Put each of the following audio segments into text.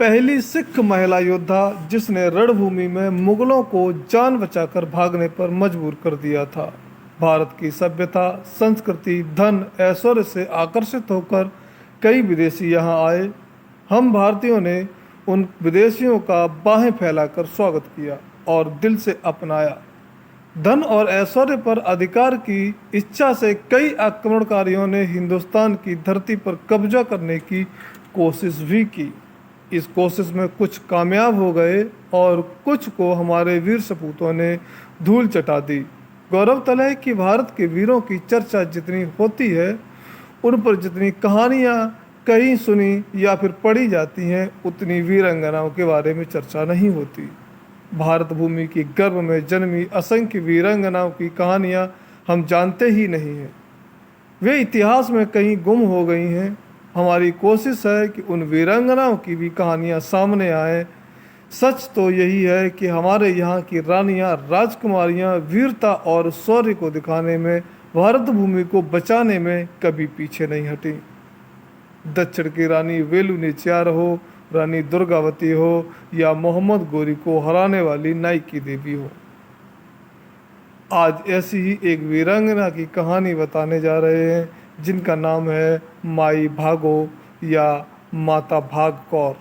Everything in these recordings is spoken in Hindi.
पहली सिख महिला योद्धा जिसने रणभूमि में मुगलों को जान बचाकर भागने पर मजबूर कर दिया था। भारत की सभ्यता, संस्कृति, धन, ऐश्वर्य से आकर्षित होकर कई विदेशी यहाँ आए। हम भारतीयों ने उन विदेशियों का बाहें फैलाकर स्वागत किया और दिल से अपनाया। धन और ऐश्वर्य पर अधिकार की इच्छा से कई आक्रमणकारियों ने हिंदुस्तान की धरती पर कब्जा करने की कोशिश भी की। इस कोशिश में कुछ कामयाब हो गए और कुछ को हमारे वीर सपूतों ने धूल चटा दी। गौरतलब है कि भारत के वीरों की चर्चा जितनी होती है, उन पर जितनी कहानियाँ कहीं सुनी या फिर पढ़ी जाती हैं, उतनी वीरांगनाओं के बारे में चर्चा नहीं होती। भारत भूमि की गर्भ में जन्मी असंख्य वीरांगनाओं की कहानियाँ हम जानते ही नहीं हैं। वे इतिहास में कहीं गुम हो गई हैं। हमारी कोशिश है कि उन वीरांगनाओं की भी कहानियाँ सामने आएँ। सच तो यही है कि हमारे यहाँ की रानियाँ, राजकुमारियाँ वीरता और शौर्य को दिखाने में, भारत भूमि को बचाने में कभी पीछे नहीं हटी। दक्षिण की रानी वेलु नाचियार हो, रानी दुर्गावती हो या मोहम्मद गोरी को हराने वाली नाइकी देवी हो। आज ऐसी ही एक वीरांगना की कहानी बताने जा रहे हैं, जिनका नाम है माई भागो या माता भाग कौर।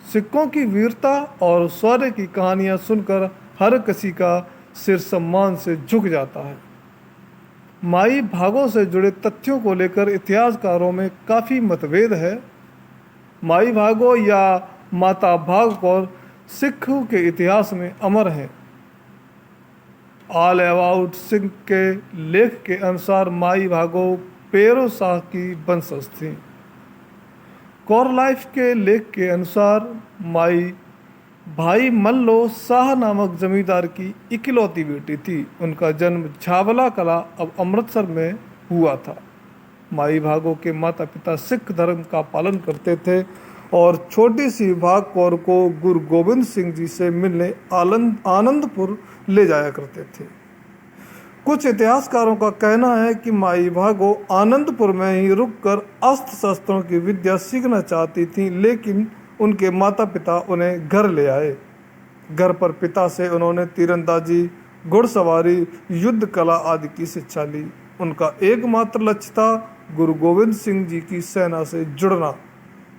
सिखों की वीरता और शौर्य की कहानियाँ सुनकर हर किसी का सिर सम्मान से झुक जाता है। माई भागो से जुड़े तथ्यों को लेकर इतिहासकारों में काफ़ी मतभेद है। माई भागो या माता भाग कौर सिखों के इतिहास में अमर हैं। ऑल अबाउट सिंह के लेख के अनुसार माई भागो पेरो शाह की वंशज थी। कौर लाइफ के लेख के अनुसार माई भाई मल्लो शाह नामक जमींदार की इकलौती बेटी थी। उनका जन्म झावला कला अब अमृतसर में हुआ था। माई भागो के माता पिता सिख धर्म का पालन करते थे और छोटी सी भाग कौर को गुरु गोविंद सिंह जी से मिलने आनंदपुर ले जाया करते थे। कुछ इतिहासकारों का कहना है कि माई भागो आनंदपुर में ही रुककर अस्त्र शस्त्रों की विद्या सीखना चाहती थीं, लेकिन उनके माता पिता उन्हें घर ले आए। घर पर पिता से उन्होंने तीरंदाजी, घुड़सवारी, युद्ध कला आदि की शिक्षा ली। उनका एकमात्र लक्ष्य था गुरु गोविंद सिंह जी की सेना से जुड़ना।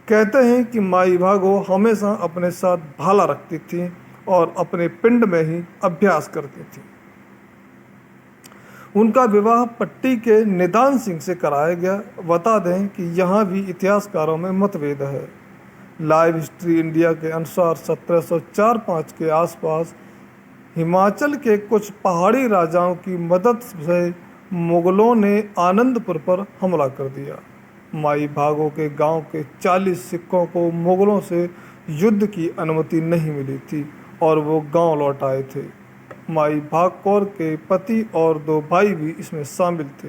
कहते हैं कि माई भागो हमेशा अपने साथ भाला रखती थी और अपने पिंड में ही अभ्यास करती थी। उनका विवाह पट्टी के निदान सिंह से कराया गया। बता दें कि यहाँ भी इतिहासकारों में मतभेद है। लाइव हिस्ट्री इंडिया के अनुसार 1704-5 के आसपास हिमाचल के कुछ पहाड़ी राजाओं की मदद से मुगलों ने आनंदपुर पर हमला कर दिया। माई भागो के गांव के 40 सिखों को मुगलों से युद्ध की अनुमति नहीं मिली थी और वो गांव लौट आए थे। माई भाग कौर के पति और 2 भाई भी इसमें शामिल थे।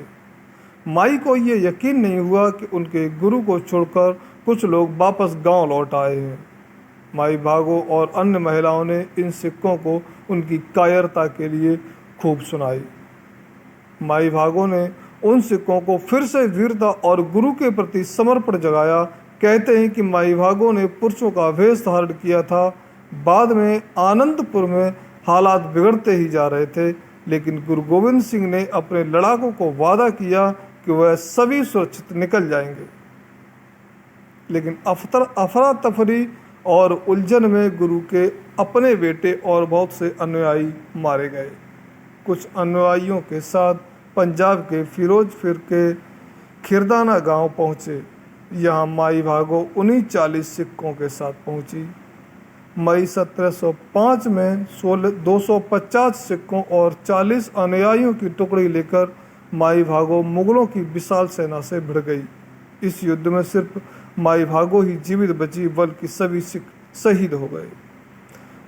माई को ये यकीन नहीं हुआ कि उनके गुरु को छोड़कर कुछ लोग वापस गांव लौट आए हैं। माई भागो और अन्य महिलाओं ने इन सिखों को उनकी कायरता के लिए खूब सुनाई। माई भागो ने उन सिखों को फिर से वीरता और गुरु के प्रति समर्पण जगाया। कहते हैं कि माई भागो ने पुरुषों का वेश धारण किया था। बाद में आनंदपुर में हालात बिगड़ते ही जा रहे थे, लेकिन गुरु गोविंद सिंह ने अपने लड़ाकों को वादा किया कि वह सभी सुरक्षित निकल जाएंगे। लेकिन अफरा तफरी और उलझन में गुरु के अपने बेटे और बहुत से अनुयायी मारे गए। कुछ अनुयायियों के साथ पंजाब के फिरोजपुर के खिरदाना गांव पहुंचे। यहां माई भागो उन्हीं 40 सिखों के साथ पहुंची। मई 1705 में 250 सिखों और 40 अनुयायियों की टुकड़ी लेकर माई भागो मुगलों की विशाल सेना से भिड़ गई। इस युद्ध में सिर्फ माई भागो ही जीवित बची, बल्कि सभी सिख शहीद हो गए।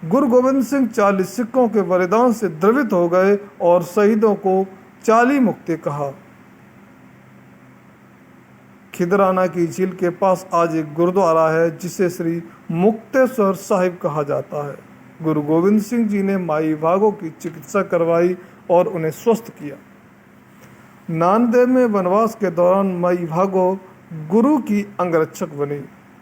गुरु गोविंद सिंह 40 सिखों के बलिदान से द्रवित हो गए और शहीदों को 40 मुक्ति कहा। खिदराना की झील के पास आज एक गुरुद्वारा है जिसे श्री मुक्तेश्वर साहिब कहा जाता है। गुरु गोविंद सिंह जी ने माई भागो की चिकित्सा करवाई और उन्हें स्वस्थ किया। नांदेड़ में वनवास के दौरान माई भागो गुरु की अंगरक्षक बनी।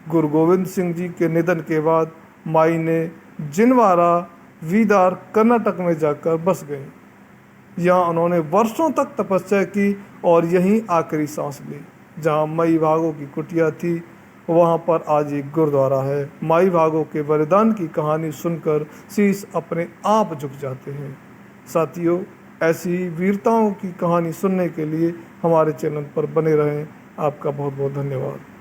गुरु गोविंद सिंह जी के निधन के बाद माई ने जिनवारा वीदार कर्नाटक में जाकर बस गई। यहाँ उन्होंने वर्षों तक तपस्या की और यहीं आखिरी सांस ली। जहाँ माई भागो की कुटिया थी वहाँ पर आज एक गुरुद्वारा है। माई भागो के बलिदान की कहानी सुनकर शीश अपने आप झुक जाते हैं। साथियों, ऐसी वीरताओं की कहानी सुनने के लिए हमारे चैनल पर बने रहें। आपका बहुत बहुत धन्यवाद।